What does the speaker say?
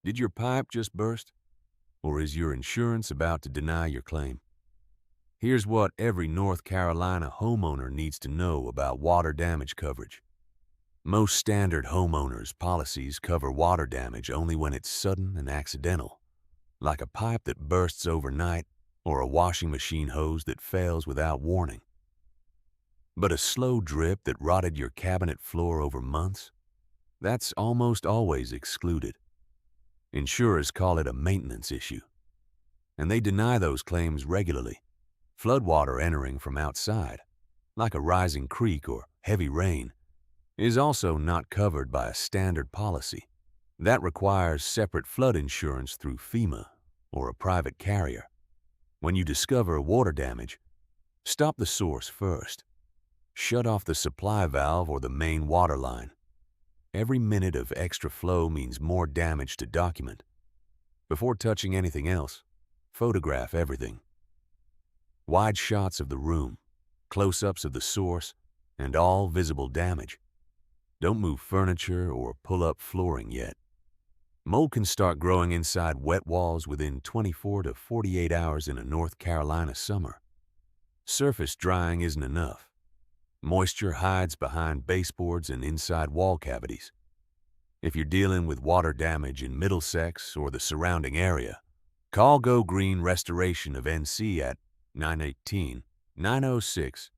Did your pipe just burst? Or is your insurance about to deny your claim? Here's what every North Carolina homeowner needs to know about water damage coverage. Most standard homeowners policies cover water damage only when it's sudden and accidental, like a pipe that bursts overnight or a washing machine hose that fails without warning. But a slow drip that rotted your cabinet floor over months? That's almost always excluded. Insurers call it a maintenance issue, and they deny those claims regularly. Floodwater entering from outside, like a rising creek or heavy rain, is also not covered by a standard policy. That requires separate flood insurance through FEMA or a private carrier. When you discover water damage, stop the source first. Shut off the supply valve or the main water line. Every minute of extra flow means more damage to document. Before touching anything else, photograph everything. Wide shots of the room, close-ups of the source, and all visible damage. Don't move furniture or pull up flooring yet. Mold can start growing inside wet walls within 24 to 48 hours in a North Carolina summer. Surface drying isn't enough. Moisture hides behind baseboards and inside wall cavities. If you're dealing with water damage in Middlesex or the surrounding area, call Go Green Restoration of NC at 918-906